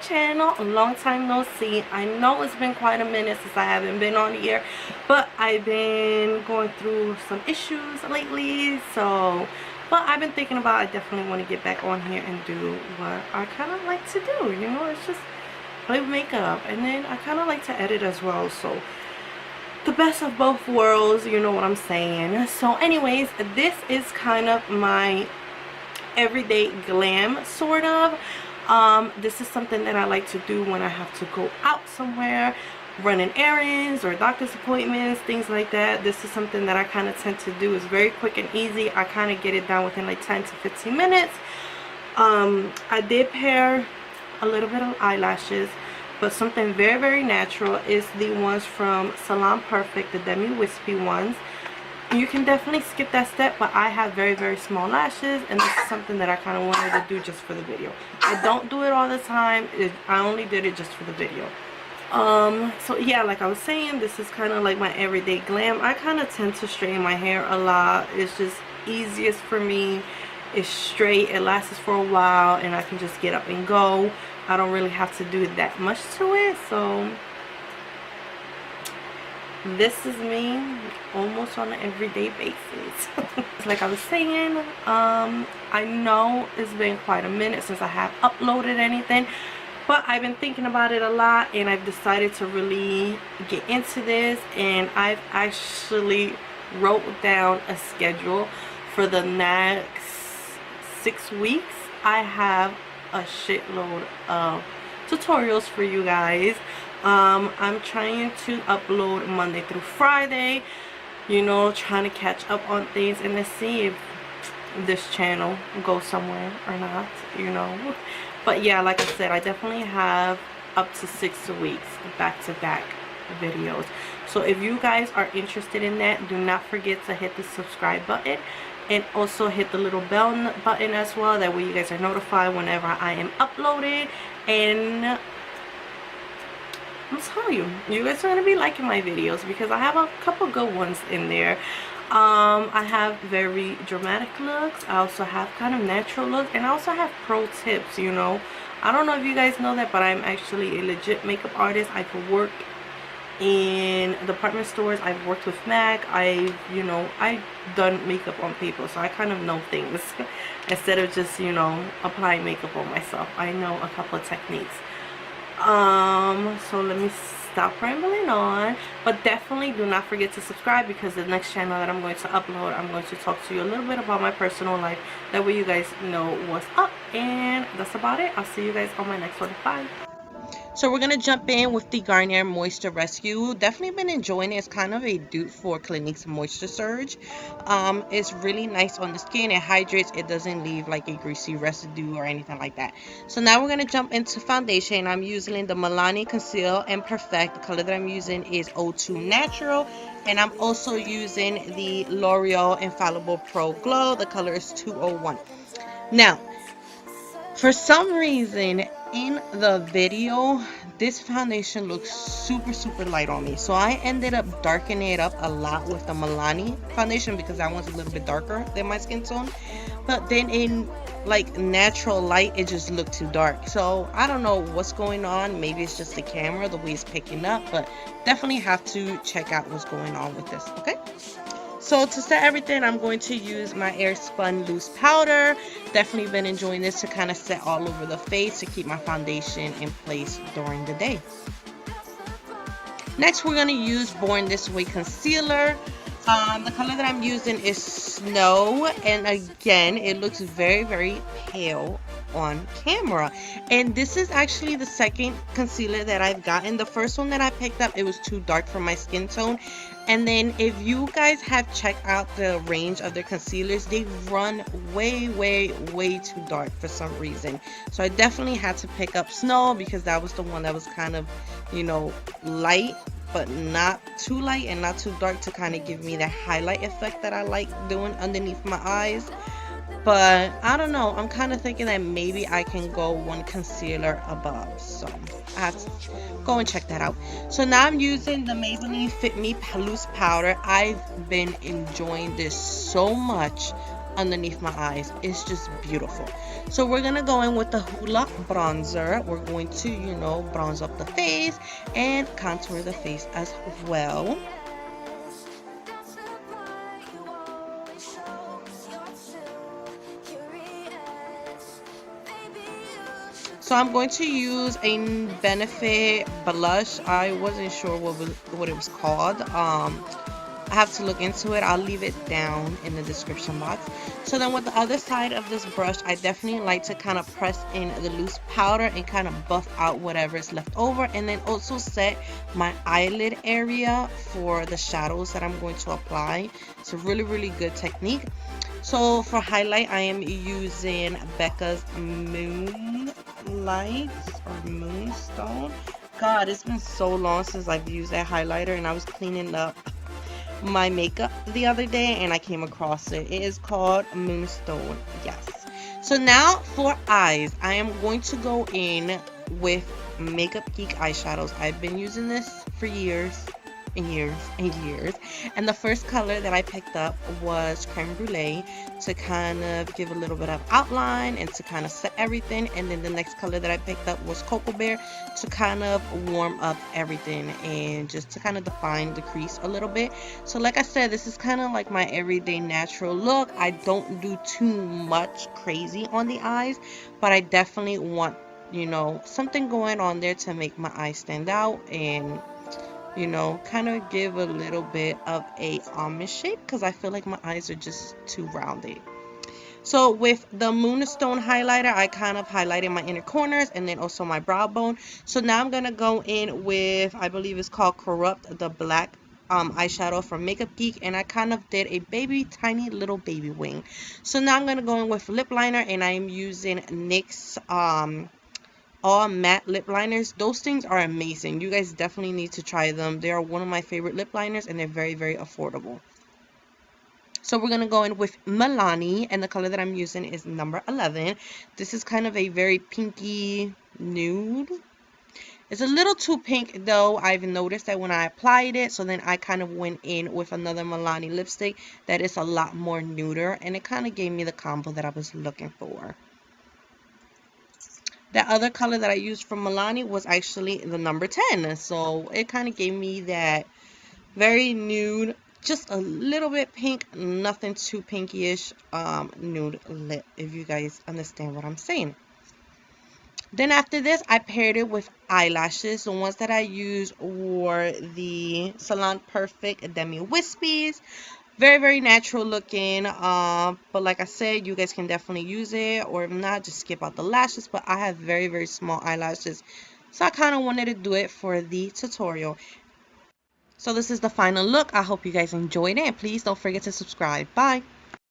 channel. A long time no see. I know it's been quite a minute since I haven't been on here, but I've been going through some issues lately, so but I've been thinking about I definitely want to get back on here and do what I kind of like to do, you know. It's just play with makeup, and then I kind of like to edit as well, so the best of both worlds, you know what I'm saying. So anyways, this is kind of my everyday glam, sort of. This is something that I like to do when I have to go out somewhere, running errands or doctor's appointments, things like that. This is something that I kind of tend to do. It's very quick and easy. I kind of get it done within like 10 to 15 minutes. I did pair a little bit of eyelashes, but something very, very natural is the ones from Salon Perfect, the Demi Wispy ones. You can definitely skip that step, but I have very, very small lashes, and this is something that I kind of wanted to do just for the video. I don't do it all the time. I only did it just for the video. So yeah, like I was saying, this is kind of like my everyday glam. I kind of tend to straighten my hair a lot. It's just easiest for me. It's straight, it lasts for a while, and I can just get up and go. I don't really have to do that much to it. So this is me almost on an everyday basis. Like I was saying, I know it's been quite a minute since I have uploaded anything, but I've been thinking about it a lot, and I've decided to really get into this, and I've actually wrote down a schedule for the next 6 weeks. I have a shitload of tutorials for you guys. I'm trying to upload Monday through Friday, you know, trying to catch up on things, and let's see if this channel goes somewhere or not, you know. But yeah, like I said, I definitely have up to 6 weeks back-to-back videos. So if you guys are interested in that, do not forget to hit the subscribe button, and also hit the little bell button as well. That way you guys are notified whenever I am uploaded. And I'm telling you, you guys are going to be liking my videos because I have a couple good ones in there. I have very dramatic looks. I also have kind of natural looks, and I also have pro tips, you know. I don't know if you guys know that, but I'm actually a legit makeup artist. I've worked in department stores. I've worked with MAC. I've done makeup on people, so I kind of know things instead of just, you know, applying makeup on myself. I know a couple of techniques. So let me stop rambling on, but definitely do not forget to subscribe, because the next channel that I'm going to upload, I'm going to talk to you a little bit about my personal life. That way you guys know what's up, and that's about it. I'll see you guys on my next one. Bye. So we're going to jump in with the Garnier Moisture Rescue. Definitely been enjoying it. It's kind of a dupe for Clinique's Moisture Surge. It's really nice on the skin. It hydrates. It doesn't leave like a greasy residue or anything like that. So now we're going to jump into foundation. I'm using the Milani Conceal and Perfect. The color that I'm using is 02 Natural. And I'm also using the L'Oreal Infallible Pro Glow. The color is 201. Now, for some reason in the video, this foundation looks super light on me, so I ended up darkening it up a lot with the Milani foundation because that one's a little bit darker than my skin tone. But then in like natural light, it just looked too dark. So I don't know what's going on. Maybe it's just the camera, the way it's picking up, but definitely have to check out what's going on with this. Okay, so to set everything, I'm going to use my Airspun Loose Powder. Definitely been enjoying this to kind of set all over the face to keep my foundation in place during the day. Next, we're going to use Born This Way Concealer. The color that I'm using is Snow, and again, it looks very pale on camera. And this is actually the second concealer that I've gotten. The first one that I picked up, it was too dark for my skin tone. And then if you guys have checked out the range of their concealers, they run way too dark for some reason. So I definitely had to pick up Snow because that was the one that was kind of, you know, light, but not too light and not too dark, to kind of give me the highlight effect that I like doing underneath my eyes. But I don't know, I'm kind of thinking that maybe I can go one concealer above, so I have to go and check that out. So now I'm using the Maybelline Fit Me Loose Powder. I've been enjoying this so much underneath my eyes. It's just beautiful. So we're gonna go in with the Hoola bronzer. We're going to, you know, bronze up the face and contour the face as well. So I'm going to use a Benefit blush. I wasn't sure what it was called. I have to look into it. I'll leave it down in the description box. So then with the other side of this brush, I definitely like to kind of press in the loose powder and kind of buff out whatever is left over, and then also set my eyelid area for the shadows that I'm going to apply. It's a really good technique. So for highlight, I am using Becca's Moonlight or Moonstone. God, it's been so long since I've used that highlighter, and I was cleaning up my makeup the other day and I came across it. It is called Moonstone. Yes. So now for eyes, I am going to go in with Makeup Geek eyeshadows. I've been using this for years and years and years, and the first color that I picked up was Creme Brulee to kind of give a little bit of outline and to kind of set everything, and then the next color that I picked up was Cocoa Bear to kind of warm up everything and just to kind of define the crease a little bit. So like I said, this is kind of like my everyday natural look. I don't do too much crazy on the eyes, but I definitely want, you know, something going on there to make my eyes stand out and, you know, kind of give a little bit of a almond shape because I feel like my eyes are just too rounded. So with the Moonstone highlighter, I kind of highlighted my inner corners and then also my brow bone. So now I'm going to go in with, I believe it's called Corrupt, the black eyeshadow from Makeup Geek, and I kind of did a tiny little baby wing. So now I'm going to go in with lip liner, and I am using NYX all matte lip liners. Those things are amazing. You guys definitely need to try them. They are one of my favorite lip liners, and they're very affordable. So we're going to go in with Milani, and the color that I'm using is number 11. This is kind of a very pinky nude. It's a little too pink though. I've noticed that when I applied it, so then I kind of went in with another Milani lipstick that is a lot more nuder, and it kind of gave me the combo that I was looking for. The other color that I used from Milani was actually the number 10. So it kind of gave me that very nude, just a little bit pink, nothing too pinky-ish, nude lip, if you guys understand what I'm saying. Then after this, I paired it with eyelashes. The ones that I used were the Salon Perfect Demi Wispies. Very natural looking, but like I said, you guys can definitely use it, or if not, just skip out the lashes. But I have very small eyelashes, so I kind of wanted to do it for the tutorial. So this is the final look. I hope you guys enjoyed it, and please don't forget to subscribe. Bye.